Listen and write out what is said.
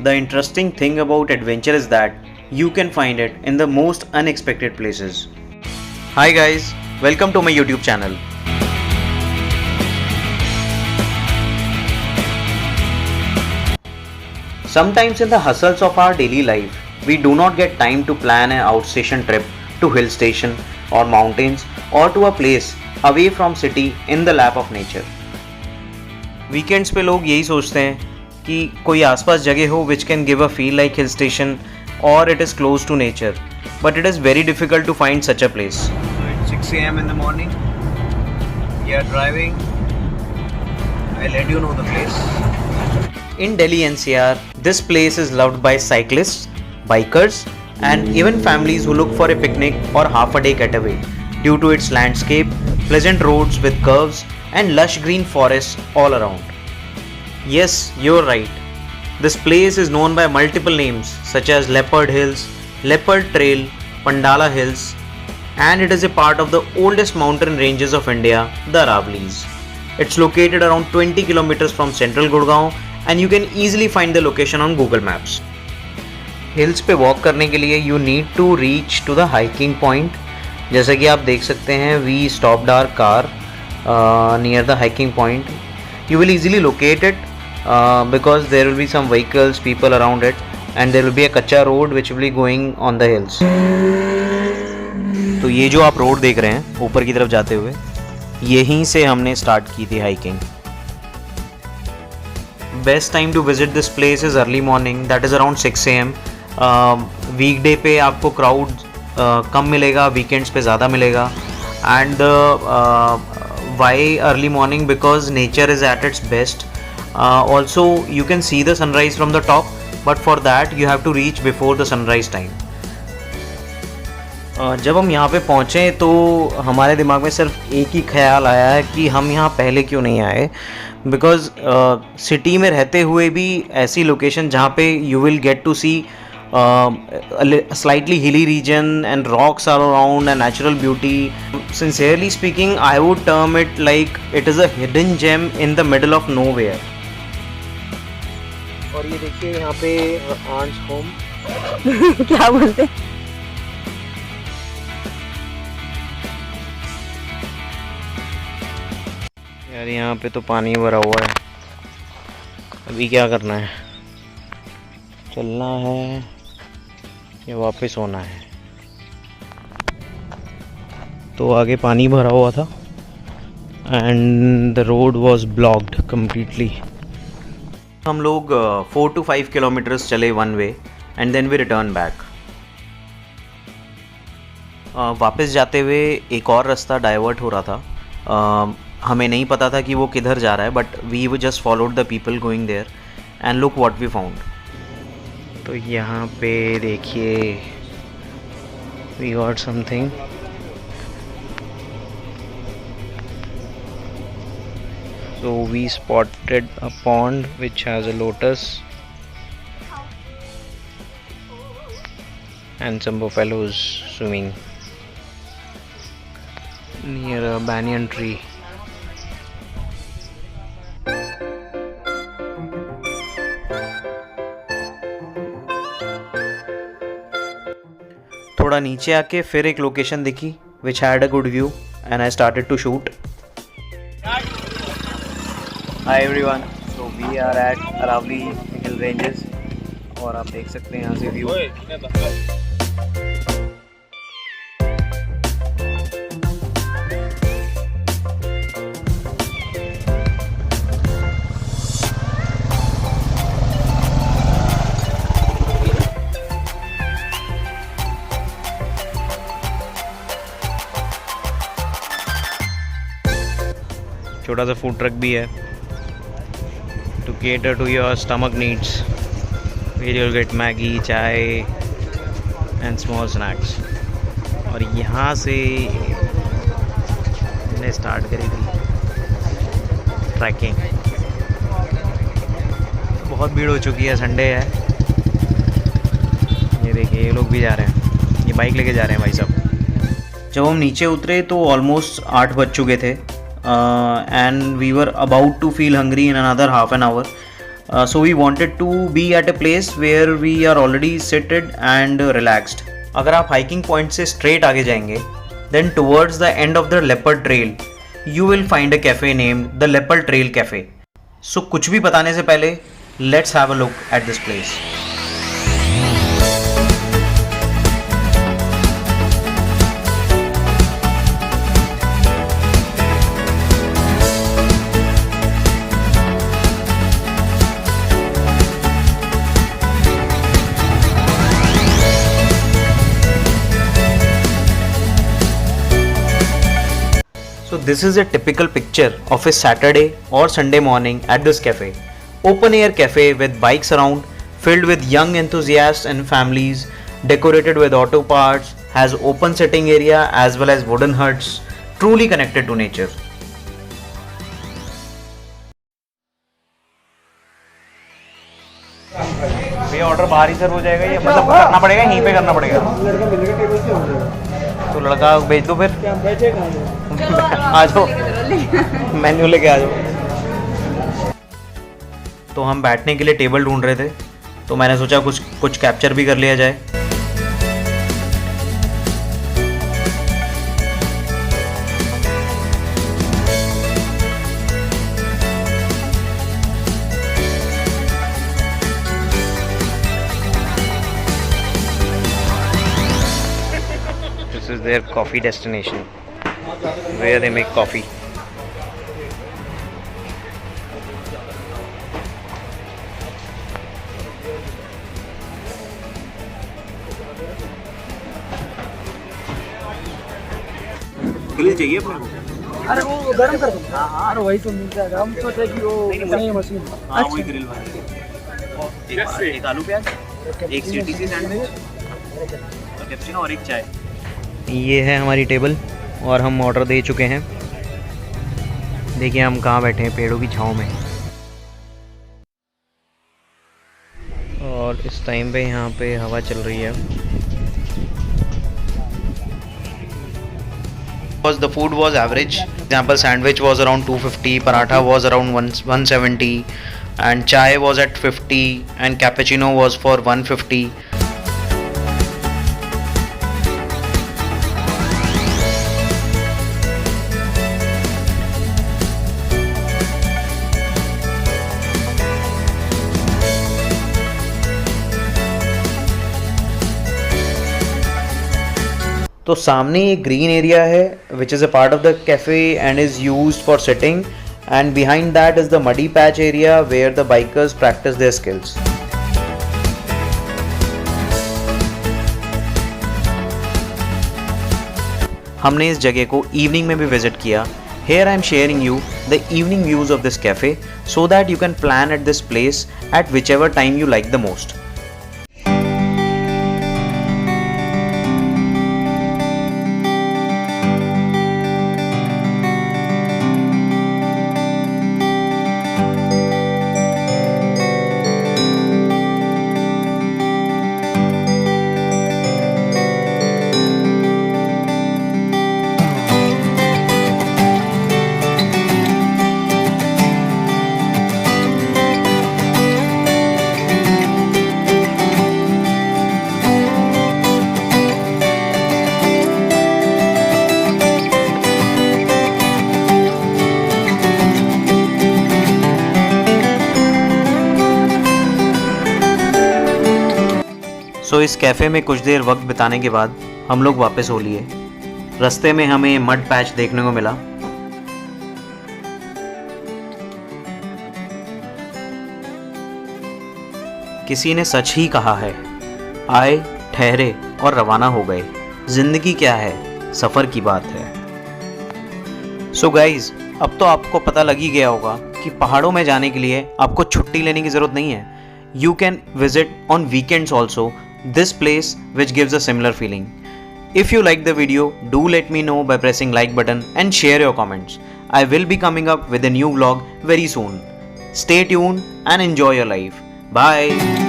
The interesting thing about adventure is that you can find it in the most unexpected places. Hi guys, welcome to my YouTube channel. Sometimes in the hustles of our daily life, we do not get time to plan an outstation trip to hill station or mountains or to a place away from city in the lap of nature. Weekends पे लोग यही सोचते हैं कि कोई आसपास जगह हो which can give a feel like hill station or it is close to nature, but it is very difficult to find such a place. So it's 6 a.m. in the morning. We are driving. I'll let you know the place. In Delhi NCR, this place is loved by cyclists, bikers, and even families who look for a picnic or half a day getaway due to its landscape, pleasant roads with curves, and lush green forests all around. Yes, you're right. This place is known by multiple names such as Leopard Hills, Leopard Trail, Pandala Hills, and it is a part of the oldest mountain ranges of India, the Aravallis. It's located around 20 kilometers from central Gurgaon and you can easily find the location on Google Maps. Hills पे walk करने के लिए you need to reach to the hiking point. जैसा कि आप देख सकते हैं, we stopped our car near the hiking point. You will easily locate it because there will be some vehicles, people around it, and there will be a कच्चा road which will be going on the hills. तो ये जो आप road देख रहे हैं ऊपर की तरफ जाते हुए, यहीं से हमने स्टार्ट की थी hiking. Best time to visit this place is early morning, that is around 6 AM. Weekday पे आपको क्राउड कम मिलेगा, वीकेंड्स पे ज़्यादा मिलेगा. And why early morning? Because nature is at its best. Also you can see the sunrise from the top, but for that you have to reach before the sunrise time. जब हम यहाँ पे पहुँचे तो हमारे दिमाग में सिर्फ एक ही ख्याल आया है कि हम यहाँ पहले क्यों नहीं आए. बिकॉज सिटी में रहते हुए भी ऐसी लोकेशन जहाँ पे you will get to see slightly hilly region and rocks are around and natural beauty. Sincerely speaking, I would term it like it is a hidden gem in the middle of nowhere. और ये देखिए यहाँ पे ants home क्या बोलते हैं? यार यहाँ पे तो पानी भरा हुआ है. अभी क्या करना है? चलना है या वापस होना है? तो आगे पानी भरा हुआ था and the road was blocked completely. हम लोग 4 to 5 किलोमीटर्स चले one way and then we return back. वापस जाते हुए एक और रास्ता डाइवर्ट हो रहा था. हमें नहीं पता था कि वो किधर जा रहा है, but we just followed the people going there and look what we found. तो यहाँ पे देखिए, we got something. So we spotted a pond which has a lotus and some buffaloes swimming near a banyan tree. थोड़ा नीचे आके फिर एक location दिखी which had a good view and I started to shoot. Hi everyone, so we are at Aravalli Hill Ranges और आप देख सकते हैं यहाँ से व्यू. छोटा सा फूड ट्रक भी है to cater to your stomach needs, where you'll get Maggi, chai and small snacks. और यहाँ से हमने स्टार्ट करी थी ट्रैकिंग. बहुत भीड़ हो चुकी है, संडे है. ये देखिए ये लोग भी जा रहे हैं, ये बाइक लेके जा रहे हैं भाई साहब. जब हम नीचे उतरे तो ऑलमोस्ट 8 बज चुके थे and we were about to feel hungry in another half an hour. So we wanted to be at a place where we are already seated and relaxed. अगर आप hiking point से straight आगे जाएंगे, then towards the end of the Leopard Trail, you will find a cafe named the Leopard Trail Cafe. So कुछ भी बताने से पहले, let's have a look at this place. So this is a typical picture of a Saturday or Sunday morning at this cafe. Open air cafe with bikes around, filled with young enthusiasts and families, decorated with auto parts, has open sitting area as well as wooden huts, truly connected to nature. भैया order बाहर ही सर्व हो जाएगा, ये मतलब करना पड़ेगा, यहीं पे करना पड़ेगा? लड़का मिलेगा टेबल से हो जाएगा। तो लड़का भेज दो फिर। क्या हम बैठे कहाँ हैं? आ जाओ, मेन्यू लेके आ जाओ। तो हम बैठने के लिए टेबल ढूंढ रहे थे, तो मैंने सोचा कुछ कैप्चर भी कर लिया जाए। This is their coffee destination, where they make coffee. Grill चाहिए अपने को? अरे वो गर्म कर दो। हाँ अरे वही तो मिलता है, हम सोचे कि वो नहीं मशीन। हाँ वही ग्रिल वाली। एक आलू प्याज, एक सीटीसी सैंडविच, कैप्चिनो और एक चाय। ये है हमारी टेबल और हम ऑर्डर दे चुके हैं। देखिए हम कहाँ बैठे हैं, पेड़ों की छांव में। और इस टाइम पे यहाँ पे हवा चल रही है। The food was average. Example, sandwich was around 250, paratha was around 170, and chai was at 50, and cappuccino was for 150. तो सामने एक ग्रीन एरिया है which is a part of the cafe and is used for sitting, and behind that is the muddy patch area where the bikers practice their skills. हमने इस जगह को evening में भी विजिट किया। Here I am sharing you the evening views of this cafe so that you can plan at this place at whichever time you like the most. सो इस cafe में कुछ देर वक्त बिताने के बाद हम लोग वापस हो लिए। रास्ते में हमें मड पैच देखने को मिला। किसी ने सच ही कहा है, आए, ठहरे और रवाना हो गए। जिंदगी क्या है, सफ़र की बात है। सो गाइज, अब तो आपको पता लग ही गया होगा कि पहाड़ों में जाने के लिए आपको छुट्टी लेने की ज़रूरत नहीं है। You can visit on weekends also this place which gives a similar feeling. If you like the video, do let me know by pressing like button and share your comments. I will be coming up with a new vlog very soon. Stay tuned and enjoy your life. Bye.